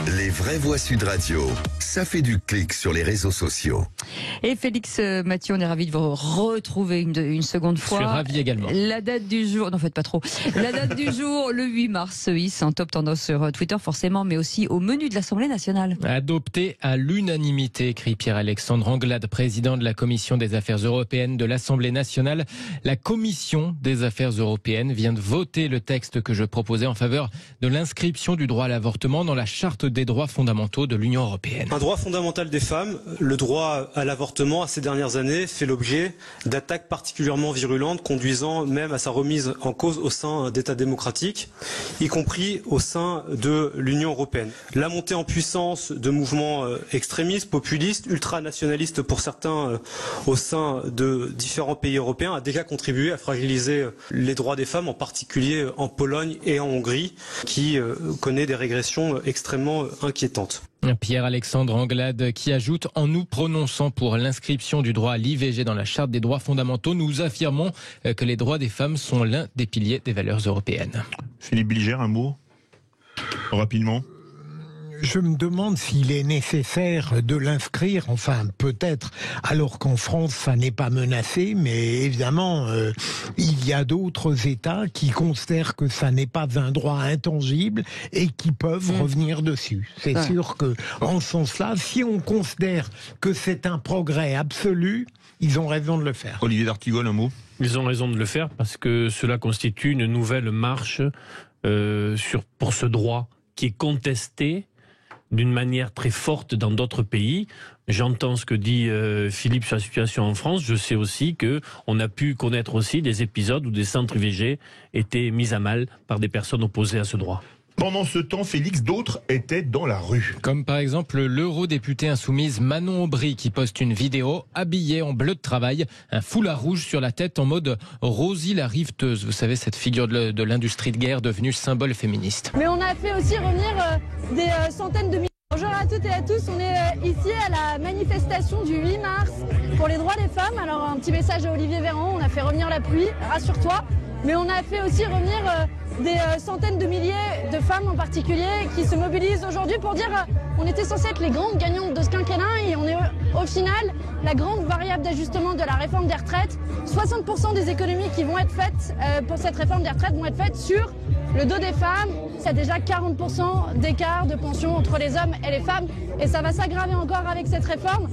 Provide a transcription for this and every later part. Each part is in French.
Les vraies voix Sud Radio, ça fait du clic sur les réseaux sociaux. Et Félix, Mathieu, on est ravis de vous retrouver une seconde fois. Je suis ravi également. La date du jour, n'en faites pas trop. La date du jour, le 8 mars, se hisse en top tendance sur Twitter forcément, mais aussi au menu de l'Assemblée nationale. Adopté à l'unanimité, écrit Pierre-Alexandre Anglade, président de la Commission des Affaires européennes de l'Assemblée nationale. La Commission des Affaires européennes vient de voter le texte que je proposais en faveur de l'inscription du droit à l'avortement dans la Charte des droits fondamentaux de l'Union européenne. Un droit fondamental des femmes, le droit à l'avortement, à ces dernières années, fait l'objet d'attaques particulièrement virulentes, conduisant même à sa remise en cause au sein d'États démocratiques, y compris au sein de l'Union européenne. La montée en puissance de mouvements extrémistes, populistes, ultranationalistes pour certains au sein de différents pays européens a déjà contribué à fragiliser les droits des femmes, en particulier en Pologne et en Hongrie, qui connaît des régressions extrêmement inquiétantes. Pierre-Alexandre Anglade qui ajoute: en nous prononçant pour l'inscription du droit à l'IVG dans la Charte des droits fondamentaux, nous affirmons que les droits des femmes sont l'un des piliers des valeurs européennes. Philippe Bilger, un mot rapidement. Je me demande s'il est nécessaire de l'inscrire, enfin peut-être, alors qu'en France ça n'est pas menacé, mais évidemment il y a d'autres États qui considèrent que ça n'est pas un droit intangible et qui peuvent revenir dessus. C'est sûr que en ce sens-là, si on considère que c'est un progrès absolu, ils ont raison de le faire. Olivier d'Artigol, un mot. Ils ont raison de le faire parce que cela constitue une nouvelle marche pour ce droit qui est contesté d'une manière très forte dans d'autres pays. J'entends ce que dit Philippe sur la situation en France. Je sais aussi qu'on a pu connaître aussi des épisodes où des centres IVG étaient mis à mal par des personnes opposées à ce droit. Pendant ce temps, Félix, d'autres étaient dans la rue. Comme par exemple l'eurodéputée insoumise Manon Aubry qui poste une vidéo habillée en bleu de travail, un foulard rouge sur la tête en mode Rosie la riveteuse. Vous savez, cette figure de l'industrie de guerre devenue symbole féministe. Mais on a fait aussi revenir des centaines de milliers. Bonjour à toutes et à tous, on est ici à la manifestation du 8 mars pour les droits des femmes. Alors un petit message à Olivier Véran, on a fait revenir la pluie, rassure-toi. Mais on a fait aussi revenir des centaines de milliers de femmes en particulier qui se mobilisent aujourd'hui pour dire on était censé être les grandes gagnantes de ce quinquennat et on est au final la grande variable d'ajustement de la réforme des retraites. 60% des économies qui vont être faites pour cette réforme des retraites vont être faites sur le dos des femmes. C'est déjà 40% d'écart de pension entre les hommes et les femmes et ça va s'aggraver encore avec cette réforme.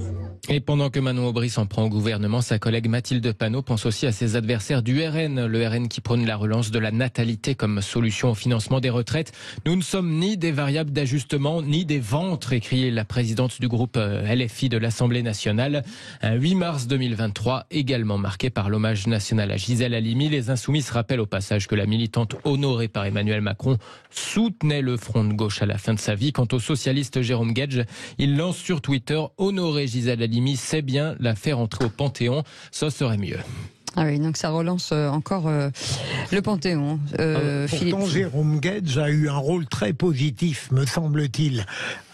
Et pendant que Manon Aubry s'en prend au gouvernement, sa collègue Mathilde Panot pense aussi à ses adversaires du RN. Le RN qui prône la relance de la natalité comme solution au financement des retraites. Nous ne sommes ni des variables d'ajustement, ni des ventres, écrit la présidente du groupe LFI de l'Assemblée nationale. Un 8 mars 2023, également marqué par l'hommage national à Gisèle Halimi. Les Insoumis se rappellent au passage que la militante honorée par Emmanuel Macron soutenait le front de gauche à la fin de sa vie. Quant au socialiste Jérôme Guedj, il lance sur Twitter « Honorer Gisèle Halimi, c'est bien, la faire entrer au Panthéon, ça serait mieux ». Ah oui, donc ça relance encore le Panthéon. Pourtant, Jérôme Guedj a eu un rôle très positif, me semble-t-il,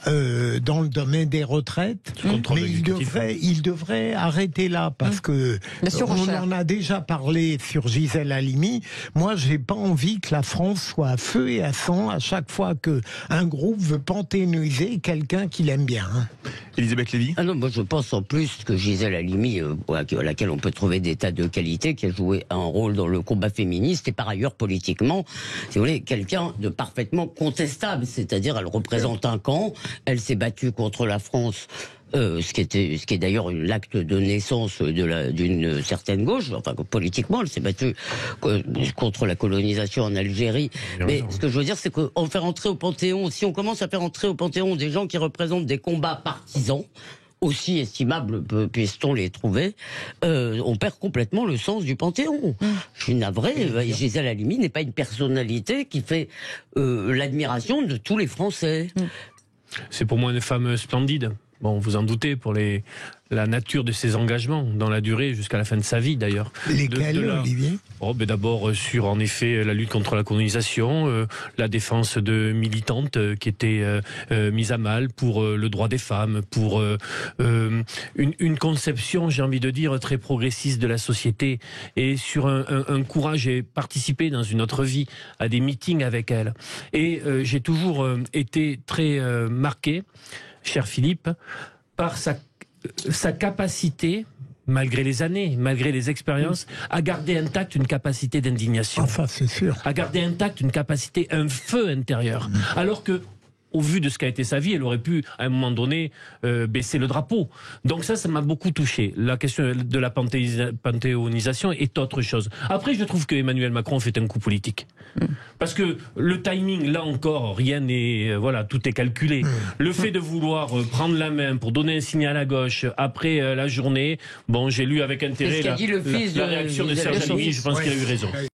dans le domaine des retraites. Mais il devrait arrêter là, parce que on en a déjà parlé sur Gisèle Halimi. Moi, j'ai pas envie que la France soit à feu et à sang à chaque fois qu'un groupe veut panthéoniser quelqu'un qu'il aime bien. Elisabeth Lévy. Ah non, moi je pense en plus que Gisèle Halimi, à laquelle on peut trouver des tas de qualités, qui a joué un rôle dans le combat féministe et par ailleurs politiquement, si vous voulez, quelqu'un de parfaitement contestable, c'est-à-dire elle représente un camp, elle s'est battue contre la France. Ce qui est d'ailleurs l'acte de naissance d'une certaine gauche, enfin politiquement, elle s'est battue contre la colonisation en Algérie. Mais ce que je veux dire, c'est qu'on fait rentrer au Panthéon, si on commence à faire entrer au Panthéon des gens qui représentent des combats partisans, aussi estimables puisse-t-on les trouver, on perd complètement le sens du Panthéon. Je suis navré, Gisèle Halimi n'est pas une personnalité qui fait l'admiration de tous les Français. C'est pour moi une femme splendide. Bon, vous en doutez, pour la nature de ses engagements, dans la durée, jusqu'à la fin de sa vie d'ailleurs. Lesquels, Olivier ? D'abord sur, en effet, la lutte contre la colonisation, la défense de militantes qui étaient mises à mal pour le droit des femmes, pour une conception, j'ai envie de dire, très progressiste de la société, et sur un courage. J'ai participé dans une autre vie à des meetings avec elle. Et j'ai toujours été très marqué, cher Philippe, par sa capacité, malgré les années, malgré les expériences, à garder intacte une capacité d'indignation. Enfin, c'est sûr. À garder intacte une capacité, un feu intérieur. Alors que, au vu de ce qu'a été sa vie, elle aurait pu, à un moment donné, baisser le drapeau. Donc ça m'a beaucoup touché. La question de la panthéonisation est autre chose. Après, je trouve que Emmanuel Macron fait un coup politique. Parce que le timing, là encore, rien n'est... voilà, tout est calculé. Le fait de vouloir prendre la main pour donner un signal à gauche après la journée, bon, j'ai lu avec intérêt la réaction de Serge Alimi, je pense qu'il a eu raison.